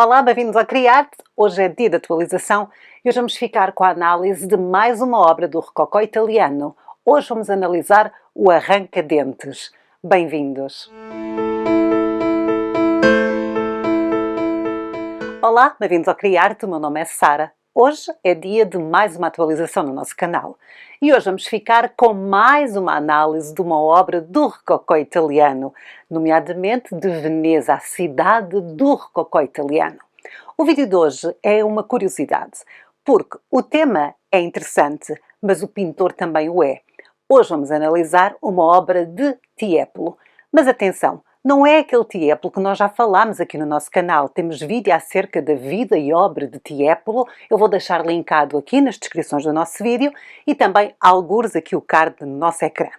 Olá, bem-vindos ao Criarte. Hoje é dia de atualização e hoje vamos ficar com a análise de mais uma obra do rococó italiano. Hoje vamos analisar o Arranca-Dentes. Bem-vindos! Olá, bem-vindos ao Criarte. O meu nome é Sara. Hoje é dia de mais uma atualização no nosso canal. E hoje vamos ficar com mais uma análise de uma obra do rococó italiano, nomeadamente de Veneza, a cidade do rococó italiano. O vídeo de hoje é uma curiosidade, porque o tema é interessante, mas o pintor também o é. Hoje vamos analisar uma obra de Tiepolo. Mas atenção! Não é aquele Tiepolo que nós já falámos aqui no nosso canal. Temos vídeo acerca da vida e obra de Tiepolo. Eu vou deixar linkado aqui nas descrições do nosso vídeo e também algures aqui o card no nosso ecrã.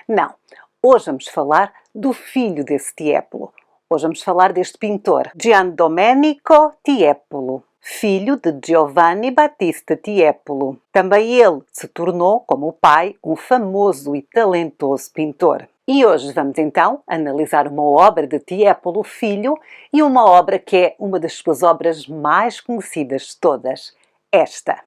Não, hoje vamos falar do filho desse Tiepolo. Hoje vamos falar deste pintor, Giandomenico Tiepolo, filho de Giovanni Battista Tiepolo. Também ele se tornou, como o pai, um famoso e talentoso pintor. E hoje vamos então analisar uma obra de Tiepolo Filho e uma obra que é uma das suas obras mais conhecidas de todas. Esta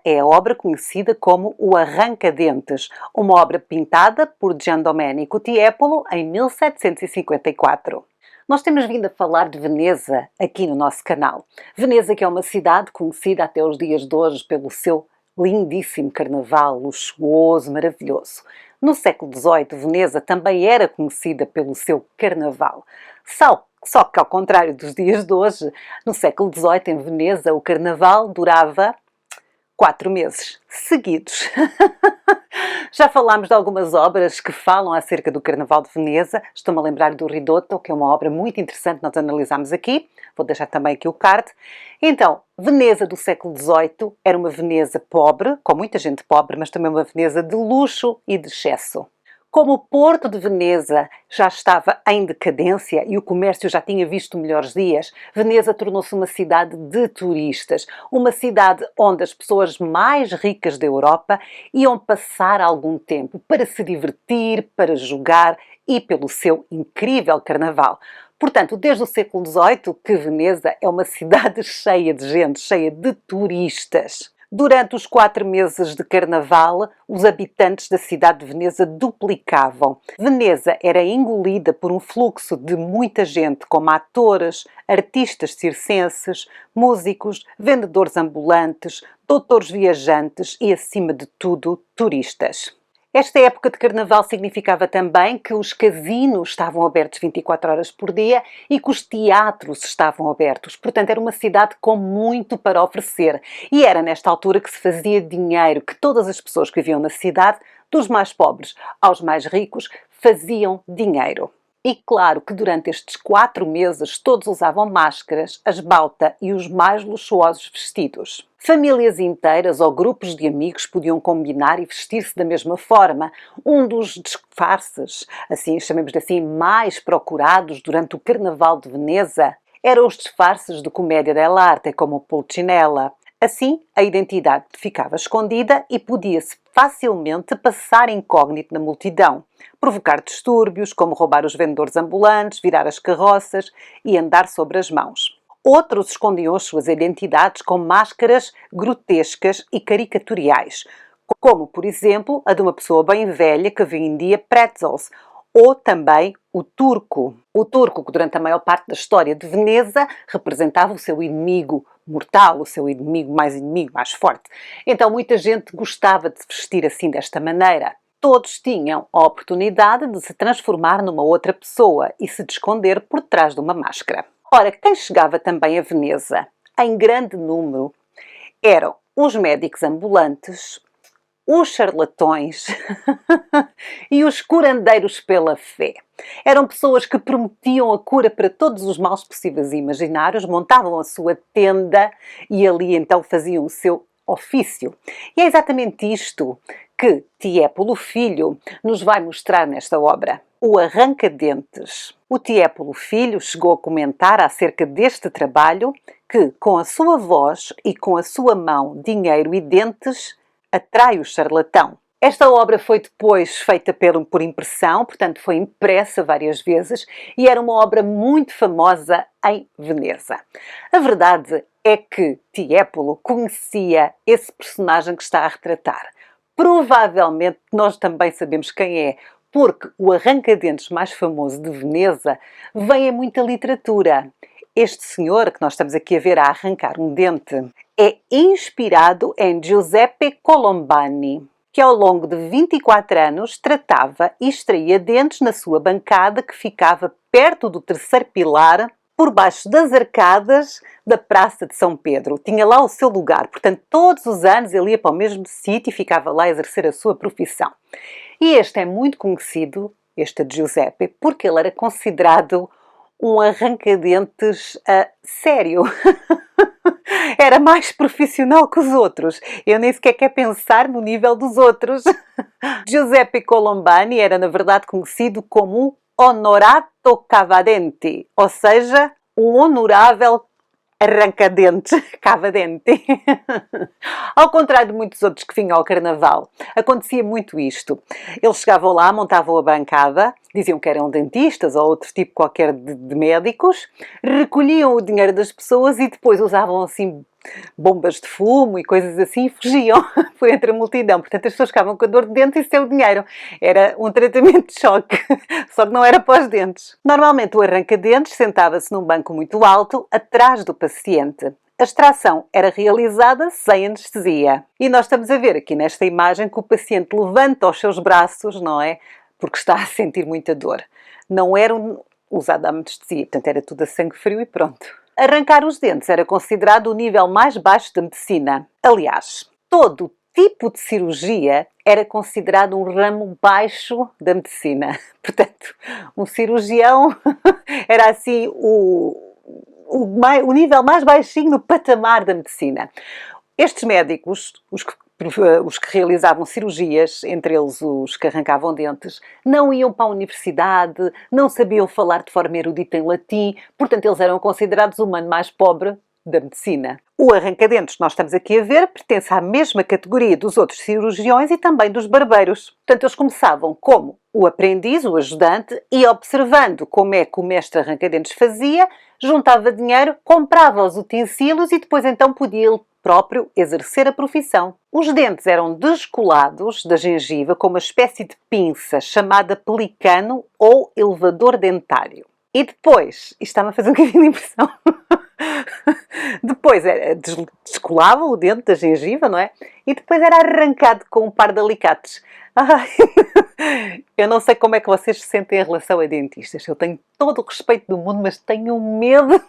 é a obra conhecida como o Arranca-Dentes, uma obra pintada por Giandomenico Tiepolo em 1754. Nós temos vindo a falar de Veneza aqui no nosso canal. Veneza, que é uma cidade conhecida até os dias de hoje pelo seu lindíssimo carnaval, luxuoso, maravilhoso. No século XVIII, Veneza também era conhecida pelo seu carnaval. Só que, ao contrário dos dias de hoje, no século XVIII, em Veneza, o carnaval durava 4 meses seguidos. Já falámos de algumas obras que falam acerca do Carnaval de Veneza. Estou-me a lembrar do Ridotto, que é uma obra muito interessante, nós analisámos aqui. Vou deixar também aqui o card. Então, Veneza do século XVIII era uma Veneza pobre, com muita gente pobre, mas também uma Veneza de luxo e de excesso. Como o Porto de Veneza já estava em decadência e o comércio já tinha visto melhores dias, Veneza tornou-se uma cidade de turistas, uma cidade onde as pessoas mais ricas da Europa iam passar algum tempo para se divertir, para jogar e pelo seu incrível carnaval. Portanto, desde o século XVIII que Veneza é uma cidade cheia de gente, cheia de turistas. Durante os 4 meses de carnaval, os habitantes da cidade de Veneza duplicavam. Veneza era engolida por um fluxo de muita gente, como atores, artistas circenses, músicos, vendedores ambulantes, doutores viajantes e, acima de tudo, turistas. Esta época de carnaval significava também que os casinos estavam abertos 24 horas por dia e que os teatros estavam abertos. Portanto, era uma cidade com muito para oferecer. E era nesta altura que se fazia dinheiro, que todas as pessoas que viviam na cidade, dos mais pobres aos mais ricos, faziam dinheiro. E claro que durante estes 4 meses todos usavam máscaras, a esbalta e os mais luxuosos vestidos. Famílias inteiras ou grupos de amigos podiam combinar e vestir-se da mesma forma. Um dos disfarces, assim chamemos assim, mais procurados durante o Carnaval de Veneza eram os disfarces de comédia dell'arte, como o Pulcinella. Assim, a identidade ficava escondida e podia-se facilmente passar incógnito na multidão, provocar distúrbios, como roubar os vendedores ambulantes, virar as carroças e andar sobre as mãos. Outros escondiam as suas identidades com máscaras grotescas e caricatoriais, como, por exemplo, a de uma pessoa bem velha que vendia pretzels, ou também o turco. O turco, que durante a maior parte da história de Veneza representava o seu inimigo mortal, o seu inimigo mais forte. Então muita gente gostava de se vestir assim desta maneira. Todos tinham a oportunidade de se transformar numa outra pessoa e se esconder por trás de uma máscara. Ora, quem chegava também a Veneza, em grande número, eram os médicos ambulantes, os charlatões e os curandeiros pela fé. Eram pessoas que prometiam a cura para todos os males possíveis e imaginários, montavam a sua tenda e ali então faziam o seu ofício. E é exatamente isto que Tiepolo Filho nos vai mostrar nesta obra. O Arranca-Dentes. O Tiepolo Filho chegou a comentar acerca deste trabalho que, com a sua voz e com a sua mão, dinheiro e dentes, atrai o charlatão. Esta obra foi depois feita por impressão, portanto foi impressa várias vezes e era uma obra muito famosa em Veneza. A verdade é que Tiepolo conhecia esse personagem que está a retratar. Provavelmente nós também sabemos quem é, porque o arranca-dentes mais famoso de Veneza vem em muita literatura. Este senhor, que nós estamos aqui a ver a arrancar um dente, é inspirado em Giuseppe Colombani, que ao longo de 24 anos tratava e extraía dentes na sua bancada que ficava perto do terceiro pilar, por baixo das arcadas da Praça de São Pedro. Tinha lá o seu lugar, portanto todos os anos ele ia para o mesmo sítio e ficava lá a exercer a sua profissão. E este é muito conhecido, este de Giuseppe, porque ele era considerado um arranca-dentes sério. Era mais profissional que os outros. Eu nem sequer quero pensar no nível dos outros. Giuseppe Colombani era, na verdade, conhecido como um Onorato Cavadenti, ou seja, um honorável arranca-dentes, cava-dente. Ao contrário de muitos outros que vinham ao carnaval, acontecia muito isto. Eles chegavam lá, montavam a bancada, diziam que eram dentistas ou outro tipo qualquer de médicos, recolhiam o dinheiro das pessoas e depois usavam assim bombas de fumo e coisas assim e fugiam por entre a multidão. Portanto, as pessoas ficavam com a dor de dente e sem o dinheiro. Era um tratamento de choque, só que não era para os dentes. Normalmente o arranca-dentes sentava-se num banco muito alto, atrás do paciente. A extração era realizada sem anestesia. E nós estamos a ver aqui nesta imagem que o paciente levanta os seus braços, não é? Porque está a sentir muita dor. Não era usada a anestesia, portanto era tudo a sangue frio e pronto. Arrancar os dentes era considerado o nível mais baixo da medicina. Aliás, todo tipo de cirurgia era considerado um ramo baixo da medicina. Portanto, um cirurgião era assim o nível mais baixinho no patamar da medicina. Estes médicos, os que realizavam cirurgias, entre eles os que arrancavam dentes, não iam para a universidade, não sabiam falar de forma erudita em latim, portanto eles eram considerados o humano mais pobre da medicina. O arranca-dentes que nós estamos aqui a ver pertence à mesma categoria dos outros cirurgiões e também dos barbeiros. Portanto, eles começavam como o aprendiz, o ajudante, e observando como é que o mestre arranca-dentes fazia, juntava dinheiro, comprava os utensílios e depois então podia ele próprio exercer a profissão. Os dentes eram descolados da gengiva com uma espécie de pinça chamada pelicano ou elevador dentário. E depois, isto está-me a fazer um bocadinho de impressão, depois descolava o dente da gengiva, não é? E depois era arrancado com um par de alicates. Ai, eu não sei como é que vocês se sentem em relação a dentistas. Eu tenho todo o respeito do mundo, mas tenho medo.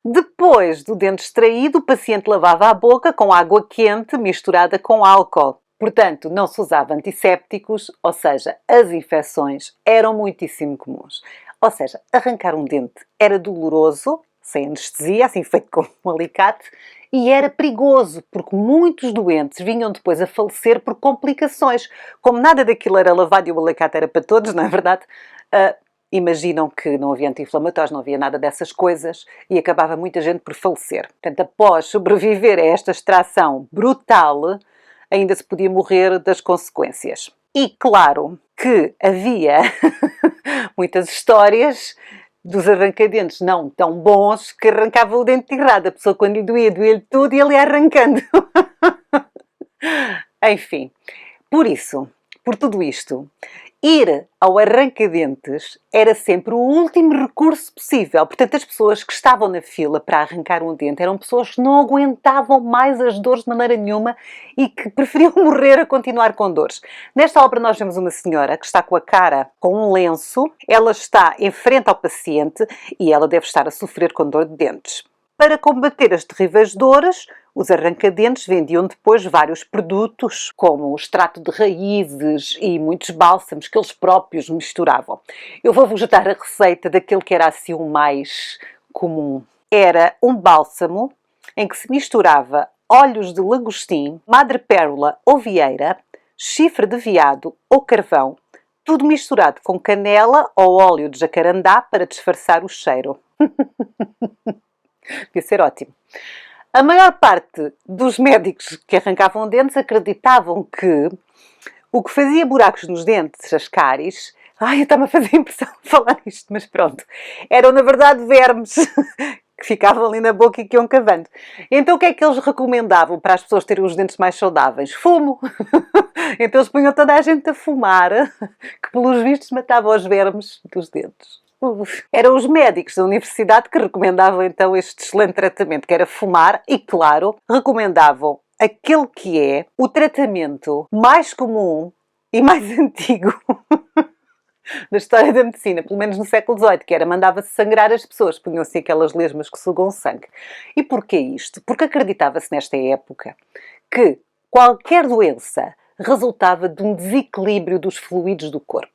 Depois do dente extraído, o paciente lavava a boca com água quente misturada com álcool. Portanto, não se usava antissépticos, ou seja, as infecções eram muitíssimo comuns. Ou seja, arrancar um dente era doloroso, sem anestesia, assim feito com um alicate, e era perigoso, porque muitos doentes vinham depois a falecer por complicações. Como nada daquilo era lavado e o alicate era para todos, não é verdade? Imaginam que não havia anti-inflamatórios, não havia nada dessas coisas e acabava muita gente por falecer. Portanto, após sobreviver a esta extração brutal, ainda se podia morrer das consequências. E claro que havia muitas histórias dos arranca-dentes não tão bons que arrancavam o dente errado. A pessoa quando lhe doía-lhe tudo e ele ia arrancando. Enfim, por tudo isto, ir ao arranca-dentes era sempre o último recurso possível. Portanto, as pessoas que estavam na fila para arrancar um dente eram pessoas que não aguentavam mais as dores de maneira nenhuma e que preferiam morrer a continuar com dores. Nesta obra nós vemos uma senhora que está com a cara com um lenço, ela está em frente ao paciente e ela deve estar a sofrer com dor de dentes. Para combater as terríveis dores, os arranca-dentes vendiam depois vários produtos, como o extrato de raízes e muitos bálsamos que eles próprios misturavam. Eu vou-vos dar a receita daquele que era assim o mais comum. Era um bálsamo em que se misturava óleos de lagostim, madrepérola ou vieira, chifre de veado ou carvão, tudo misturado com canela ou óleo de jacarandá para disfarçar o cheiro. Devia ser ótimo. A maior parte dos médicos que arrancavam dentes acreditavam que o que fazia buracos nos dentes, as cáries, ai, está-me a fazer impressão falar isto, mas pronto, eram na verdade vermes que ficavam ali na boca e que iam cavando. Então o que é que eles recomendavam para as pessoas terem os dentes mais saudáveis? Fumo! Então eles punham toda a gente a fumar, que pelos vistos matava os vermes dos dentes. Eram os médicos da universidade que recomendavam então este excelente tratamento, que era fumar e, claro, recomendavam aquele que é o tratamento mais comum e mais antigo da história da medicina, pelo menos no século XVIII, que era mandava-se sangrar as pessoas, punham-se aquelas lesmas que sugam sangue. E porquê isto? Porque acreditava-se nesta época que qualquer doença resultava de um desequilíbrio dos fluidos do corpo.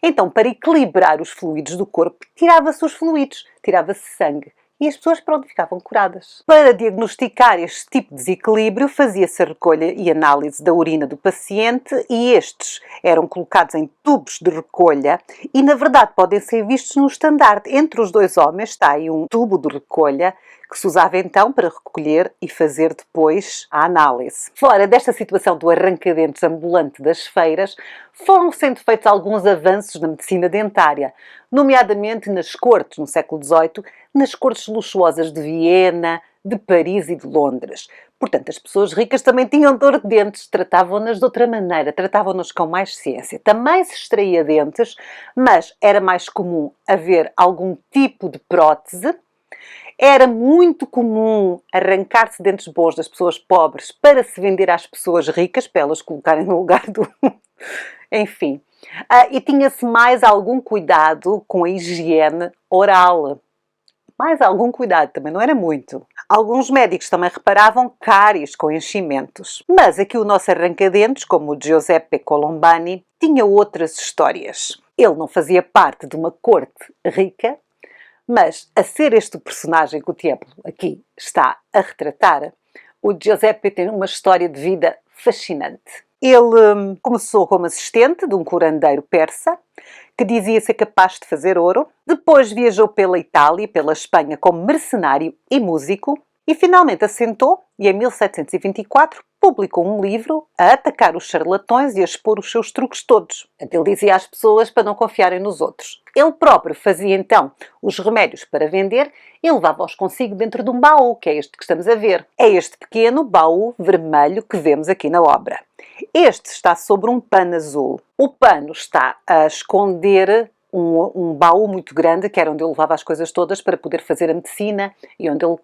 Então, para equilibrar os fluidos do corpo, tirava-se os fluidos, tirava-se sangue. E as pessoas, pronto, ficavam curadas. Para diagnosticar este tipo de desequilíbrio, fazia-se a recolha e análise da urina do paciente e estes eram colocados em tubos de recolha e, na verdade, podem ser vistos no estandarte. Entre os dois homens está aí um tubo de recolha que se usava então para recolher e fazer depois a análise. Fora desta situação do arranca-dentes ambulante das feiras, foram sendo feitos alguns avanços na medicina dentária, nomeadamente nas cortes, no século XVIII, nas cortes luxuosas de Viena, de Paris e de Londres. Portanto, as pessoas ricas também tinham dor de dentes, tratavam-nas de outra maneira, tratavam-nas com mais ciência. Também se extraía dentes, mas era mais comum haver algum tipo de prótese. Era muito comum arrancar-se dentes bons das pessoas pobres para se vender às pessoas ricas, para elas colocarem no lugar do... Enfim. E tinha-se mais algum cuidado com a higiene oral. Mais algum cuidado, também não era muito. Alguns médicos também reparavam cáries com enchimentos. Mas aqui o nosso arranca-dentes, como o Giuseppe Colombani, tinha outras histórias. Ele não fazia parte de uma corte rica, mas, a ser este o personagem que o templo aqui está a retratar, o Giuseppe tem uma história de vida fascinante. Ele começou como assistente de um curandeiro persa, que dizia ser capaz de fazer ouro. Depois viajou pela Itália e pela Espanha como mercenário e músico. E finalmente assentou e, em 1724, publicou um livro a atacar os charlatões e a expor os seus truques todos. Ele dizia às pessoas para não confiarem nos outros. Ele próprio fazia então os remédios para vender e levava-os consigo dentro de um baú, que é este que estamos a ver. É este pequeno baú vermelho que vemos aqui na obra. Este está sobre um pano azul. O pano está a esconder um baú muito grande, que era onde ele levava as coisas todas para poder fazer a medicina e onde ele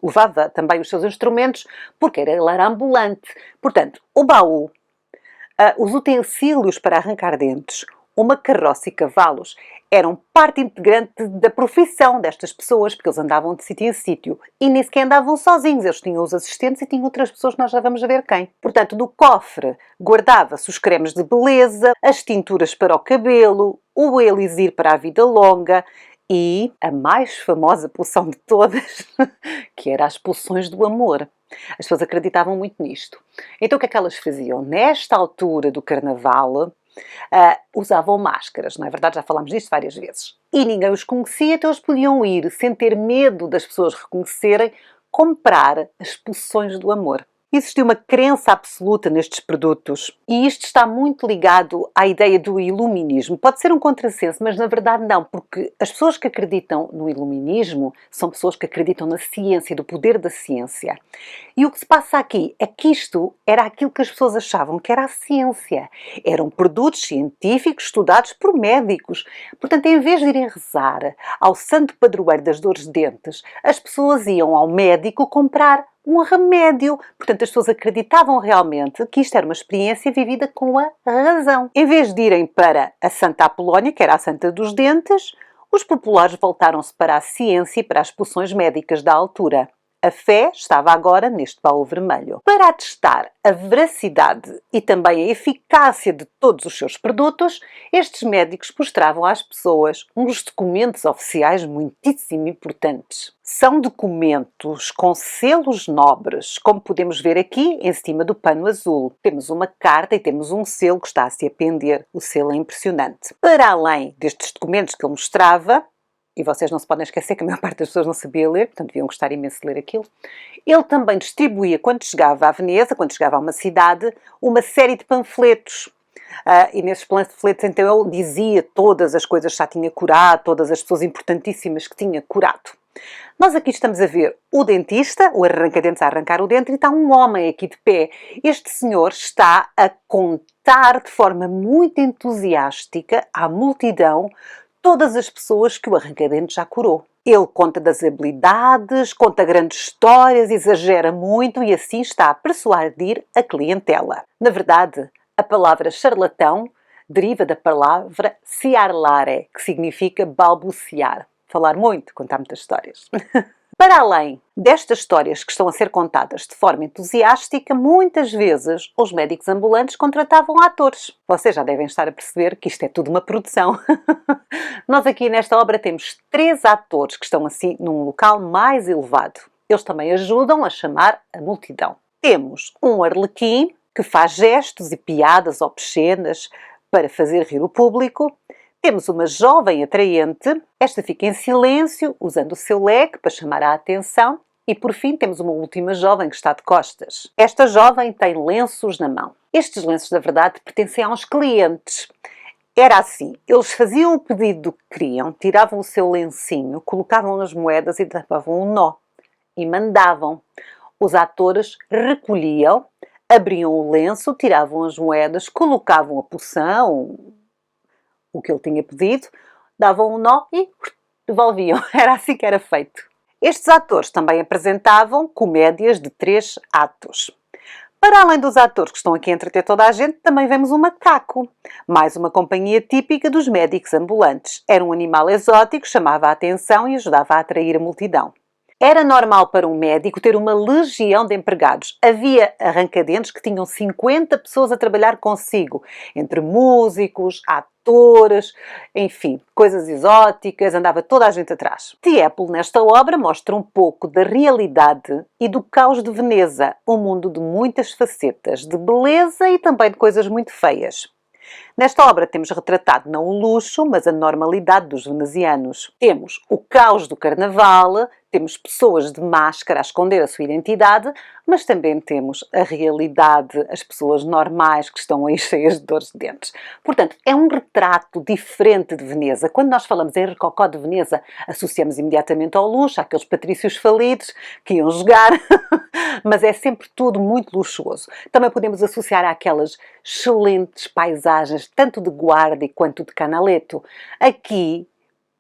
levava também os seus instrumentos, porque ele era ambulante. Portanto, o baú, os utensílios para arrancar dentes, uma carroça e cavalos eram parte integrante da profissão destas pessoas, porque eles andavam de sítio em sítio e nem sequer andavam sozinhos, eles tinham os assistentes e tinham outras pessoas que nós já vamos ver quem. Portanto, no cofre guardava-se os cremes de beleza, as tinturas para o cabelo, o elixir para a vida longa e a mais famosa poção de todas, que era as poções do amor. As pessoas acreditavam muito nisto. Então o que é que elas faziam? Nesta altura do carnaval, usavam máscaras, não é verdade? Já falámos disto várias vezes. E ninguém os conhecia, então eles podiam ir, sem ter medo das pessoas reconhecerem, comprar as poções do amor. Existia uma crença absoluta nestes produtos e isto está muito ligado à ideia do iluminismo. Pode ser um contrassenso, mas na verdade não, porque as pessoas que acreditam no iluminismo são pessoas que acreditam na ciência, do poder da ciência. E o que se passa aqui é que isto era aquilo que as pessoas achavam que era a ciência. Eram produtos científicos estudados por médicos. Portanto, em vez de irem rezar ao santo padroeiro das dores de dentes, as pessoas iam ao médico comprar um remédio. Portanto, as pessoas acreditavam realmente que isto era uma experiência vivida com a razão. Em vez de irem para a Santa Apolónia, que era a Santa dos Dentes, os populares voltaram-se para a ciência e para as poções médicas da altura. A fé estava agora neste baú vermelho. Para atestar a veracidade e também a eficácia de todos os seus produtos, estes médicos mostravam às pessoas uns documentos oficiais muitíssimo importantes. São documentos com selos nobres, como podemos ver aqui em cima do pano azul. Temos uma carta e temos um selo que está a se apender. O selo é impressionante. Para além destes documentos que ele mostrava, e vocês não se podem esquecer que a maior parte das pessoas não sabia ler, portanto deviam gostar imenso de ler aquilo. Ele também distribuía, quando chegava a Veneza, quando chegava a uma cidade, uma série de panfletos. E nesses panfletos, então, ele dizia todas as coisas que já tinha curado, todas as pessoas importantíssimas que tinha curado. Nós aqui estamos a ver o dentista, o arranca-dentes a arrancar o dente, e está um homem aqui de pé. Este senhor está a contar de forma muito entusiástica à multidão todas as pessoas que o arranca-dentes já curou. Ele conta das habilidades, conta grandes histórias, exagera muito e assim está a persuadir a clientela. Na verdade, a palavra charlatão deriva da palavra ciarlare, que significa balbuciar. Falar muito, contar muitas histórias. Para além destas histórias que estão a ser contadas de forma entusiástica, muitas vezes os médicos ambulantes contratavam atores. Vocês já devem estar a perceber que isto é tudo uma produção. Nós aqui nesta obra temos 3 atores que estão assim num local mais elevado. Eles também ajudam a chamar a multidão. Temos um arlequim que faz gestos e piadas obscenas para fazer rir o público. Temos uma jovem atraente, esta fica em silêncio, usando o seu leque para chamar a atenção. E por fim temos uma última jovem que está de costas. Esta jovem tem lenços na mão. Estes lenços, na verdade, pertencem a uns clientes. Era assim, eles faziam o pedido do que queriam, tiravam o seu lencinho, colocavam as moedas e tapavam um nó. E mandavam. Os atores recolhiam, abriam o lenço, tiravam as moedas, colocavam a poção, o que ele tinha pedido, davam um nó e devolviam. Era assim que era feito. Estes atores também apresentavam comédias de 3 atos. Para além dos atores que estão aqui a entreter toda a gente, também vemos um macaco. Mais uma companhia típica dos médicos ambulantes. Era um animal exótico, chamava a atenção e ajudava a atrair a multidão. Era normal para um médico ter uma legião de empregados. Havia arranca-dentes que tinham 50 pessoas a trabalhar consigo, entre músicos, atores, enfim, coisas exóticas, andava toda a gente atrás. Tiepolo, nesta obra, mostra um pouco da realidade e do caos de Veneza, um mundo de muitas facetas, de beleza e também de coisas muito feias. Nesta obra temos retratado não o luxo, mas a normalidade dos venezianos. Temos o caos do carnaval, temos pessoas de máscara a esconder a sua identidade, mas também temos a realidade, as pessoas normais que estão aí cheias de dores de dentes. Portanto, é um retrato diferente de Veneza. Quando nós falamos em Rococó de Veneza, associamos imediatamente ao luxo, àqueles patrícios falidos que iam jogar, mas é sempre tudo muito luxuoso. Também podemos associar àquelas excelentes paisagens, tanto de Guardi quanto de Canaletto. Aqui,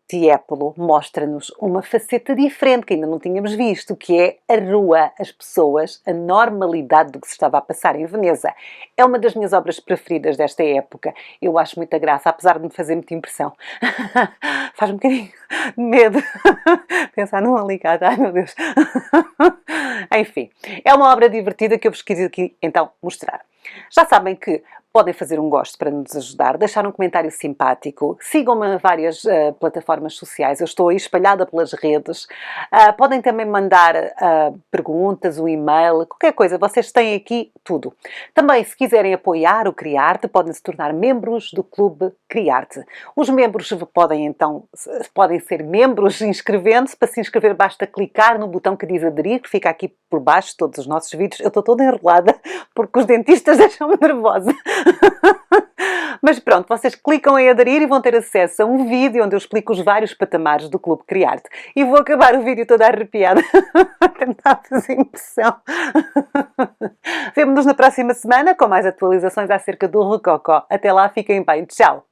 Tiepolo mostra-nos uma faceta diferente que ainda não tínhamos visto, que é a rua, as pessoas, a normalidade do que se estava a passar em Veneza. É uma das minhas obras preferidas desta época. Eu acho muita graça, apesar de me fazer muita impressão. Faz um bocadinho de medo pensar num alicate. Ai, meu Deus. Enfim, é uma obra divertida que eu vos quis aqui então mostrar. Já sabem que podem fazer um gosto para nos ajudar, deixar um comentário simpático, sigam-me em várias plataformas sociais, eu estou aí espalhada pelas redes, podem também mandar perguntas, um e-mail, qualquer coisa, vocês têm aqui tudo. Também, se quiserem apoiar o Criarte, podem se tornar membros do Clube Criarte. Os membros podem ser membros inscrevendo-se. Para se inscrever basta clicar no botão que diz aderir, que fica aqui por baixo de todos os nossos vídeos. Eu estou toda enrolada porque os dentistas deixam-me nervosa. Mas pronto, vocês clicam em aderir e vão ter acesso a um vídeo onde eu explico os vários patamares do Clube Criarte. E vou acabar o vídeo toda arrepiada a tentar fazer impressão. Vemo-nos na próxima semana com mais atualizações acerca do Rococó. Até lá, fiquem bem. Tchau!